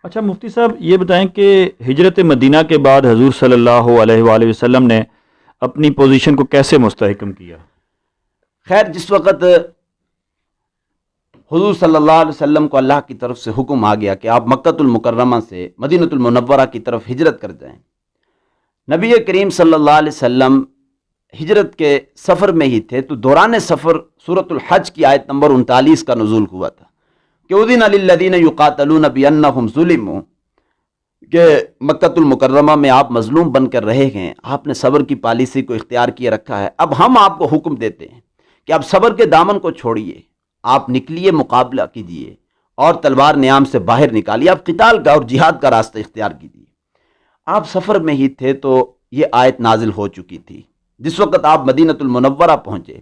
اچھا مفتی صاحب یہ بتائیں کہ ہجرت مدینہ کے بعد حضور صلی اللہ علیہ وآلہ وسلم نے اپنی پوزیشن کو کیسے مستحکم کیا؟ خیر، جس وقت حضور صلی اللہ علیہ وسلم کو اللہ کی طرف سے حکم آ گیا کہ آپ مکۃ المکرمہ سے مدینۃ المنورہ کی طرف ہجرت کر جائیں، نبی کریم صلی اللہ علیہ وسلم ہجرت کے سفر میں ہی تھے، تو دوران سفر سورۃ الحج کی آیت نمبر 39 کا نزول ہوا تھا کہ اذن للذین یقاتلون بانہم ظلموا، کہ مکۃ المکرمہ میں آپ مظلوم بن کر رہے ہیں، آپ نے صبر کی پالیسی کو اختیار کیے رکھا ہے، اب ہم آپ کو حکم دیتے ہیں کہ آپ صبر کے دامن کو چھوڑیے، آپ نکلیے، مقابلہ کیجیے اور تلوار نیام سے باہر نکالیے، آپ قتال کا اور جہاد کا راستہ اختیار کیجیے۔ آپ سفر میں ہی تھے تو یہ آیت نازل ہو چکی تھی۔ جس وقت آپ مدینۃ المنورہ پہنچے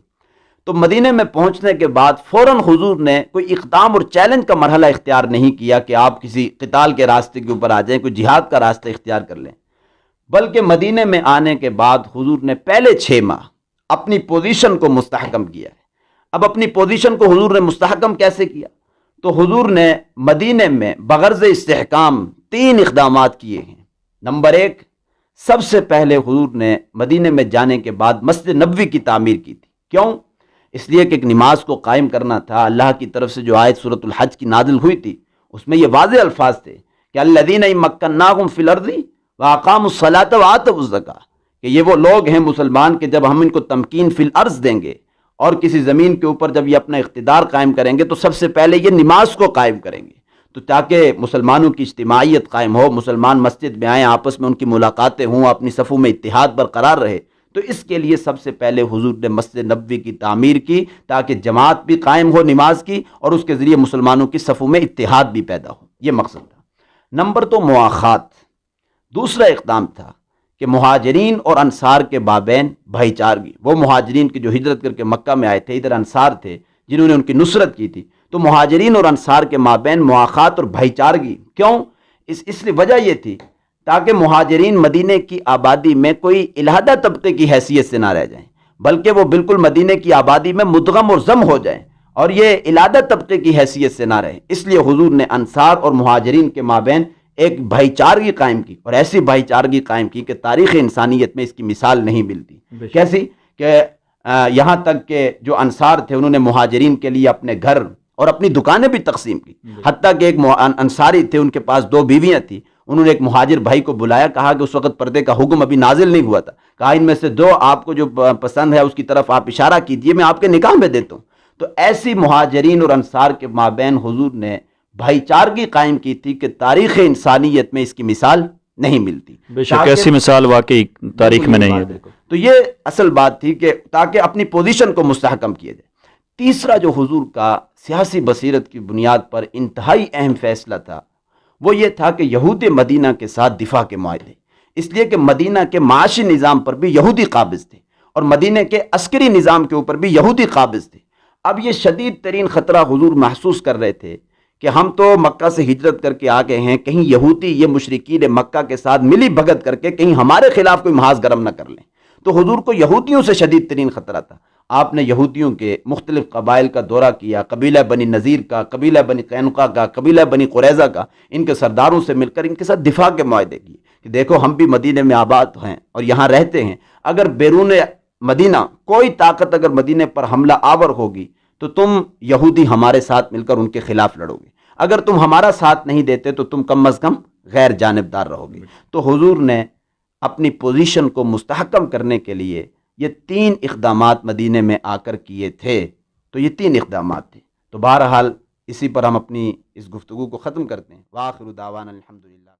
تو مدینے میں پہنچنے کے بعد فوراً حضور نے کوئی اقدام اور چیلنج کا مرحلہ اختیار نہیں کیا کہ آپ کسی قتال کے راستے کے اوپر آ جائیں، کوئی جہاد کا راستہ اختیار کر لیں، بلکہ مدینے میں آنے کے بعد حضور نے پہلے 6 ماہ اپنی پوزیشن کو مستحکم کیا ہے۔ اب اپنی پوزیشن کو حضور نے مستحکم کیسے کیا؟ تو حضور نے مدینے میں بغرض استحکام 3 اقدامات کیے ہیں۔ نمبر 1، سب سے پہلے حضور نے مدینے میں جانے کے بعد مسجد نبوی کی تعمیر کی تھی۔ کیوں؟ اس لیے کہ ایک نماز کو قائم کرنا تھا۔ اللہ کی طرف سے جو آیت سورۃ الحج کی نازل ہوئی تھی اس میں یہ واضح الفاظ تھے کہ الذین مکناہم فی الارض واقاموا الصلاۃ وآتوا الزکاۃ، کہ یہ وہ لوگ ہیں مسلمان کہ جب ہم ان کو تمکین فی الارض دیں گے اور کسی زمین کے اوپر جب یہ اپنا اقتدار قائم کریں گے تو سب سے پہلے یہ نماز کو قائم کریں گے، تو تاکہ مسلمانوں کی اجتماعیت قائم ہو، مسلمان مسجد میں آئیں، آپس میں ان کی ملاقاتیں ہوں، اپنی صفوں میں اتحاد برقرار رہے، تو اس کے لیے سب سے پہلے حضور نے مسجد نبوی کی تعمیر کی تاکہ جماعت بھی قائم ہو نماز کی اور اس کے ذریعے مسلمانوں کی صفوں میں اتحاد بھی پیدا ہو، یہ مقصد تھا۔ نمبر 2، مواخات۔ دوسرا اقدام تھا کہ مہاجرین اور انصار کے مابین بھائی چارگی، وہ مہاجرین کی جو ہجرت کر کے مکہ میں آئے تھے، ادھر انصار تھے جنہوں نے ان کی نصرت کی تھی، تو مہاجرین اور انصار کے مابین مواخات اور بھائی چارگی۔ کیوں؟ اس لیے وجہ یہ تھی تاکہ مہاجرین مدینے کی آبادی میں کوئی علیحدہ طبقے کی حیثیت سے نہ رہ جائیں، بلکہ وہ بالکل مدینے کی آبادی میں مدغم اور ضم ہو جائیں اور یہ علیحدہ طبقے کی حیثیت سے نہ رہیں۔ اس لیے حضور نے انصار اور مہاجرین کے مابین ایک بھائی چارگی قائم کی، اور ایسی بھائی چارگی قائم کی کہ تاریخ انسانیت میں اس کی مثال نہیں ملتی۔ کیسی؟ کہ یہاں تک کہ جو انصار تھے انہوں نے مہاجرین کے لیے اپنے گھر اور اپنی دکانیں بھی تقسیم کی، حتیٰ کہ ایک انصاری تھے، ان کے پاس 2 بیویاں تھیں، انہوں نے ایک مہاجر بھائی کو بلایا، کہا کہ اس وقت پردے کا حکم ابھی نازل نہیں ہوا تھا، کہا ان میں سے 2 آپ کو جو پسند ہے اس کی طرف آپ اشارہ کیجئے، میں آپ کے نکاح میں دیتا ہوں۔ تو ایسی مہاجرین اور انصار کے مابین حضور نے بھائی چارگی قائم کی تھی کہ تاریخ انسانیت میں اس کی مثال نہیں ملتی۔ بے شک ایسی مثال واقعی تاریخ میں نہیں ہے۔ تو یہ اصل بات تھی کہ تاکہ اپنی پوزیشن کو مستحکم کیا جائے۔ تیسرا جو حضور کا سیاسی بصیرت کی بنیاد پر انتہائی اہم فیصلہ تھا وہ یہ تھا کہ یہود مدینہ کے ساتھ دفاع کے معاہدے، اس لیے کہ مدینہ کے معاشی نظام پر بھی یہودی قابض تھے اور مدینہ کے عسکری نظام کے اوپر بھی یہودی قابض تھے۔ اب یہ شدید ترین خطرہ حضور محسوس کر رہے تھے کہ ہم تو مکہ سے ہجرت کر کے آ گئے ہیں، کہیں یہودی یہ مشرکین مکہ کے ساتھ ملی بھگت کر کے کہیں ہمارے خلاف کوئی محاذ گرم نہ کر لیں۔ تو حضور کو یہودیوں سے شدید ترین خطرہ تھا۔ آپ نے یہودیوں کے مختلف قبائل کا دورہ کیا، قبیلہ بنی نذیر کا، قبیلہ بنی قینقاع کا، قبیلہ بنی قریظہ کا، ان کے سرداروں سے مل کر ان کے ساتھ دفاع کے معاہدے کیے کہ دیکھو ہم بھی مدینے میں آباد ہیں اور یہاں رہتے ہیں، اگر بیرون مدینہ کوئی طاقت اگر مدینے پر حملہ آور ہوگی تو تم یہودی ہمارے ساتھ مل کر ان کے خلاف لڑو گے، اگر تم ہمارا ساتھ نہیں دیتے تو تم کم از کم غیر جانبدار رہو گے۔ تو حضور نے اپنی پوزیشن کو مستحکم کرنے کے لیے یہ 3 اقدامات مدینے میں آ کر کیے تھے۔ تو یہ 3 اقدامات تھے۔ تو بہرحال اسی پر ہم اپنی اس گفتگو کو ختم کرتے ہیں۔ وآخر دعوانا الحمدللہ۔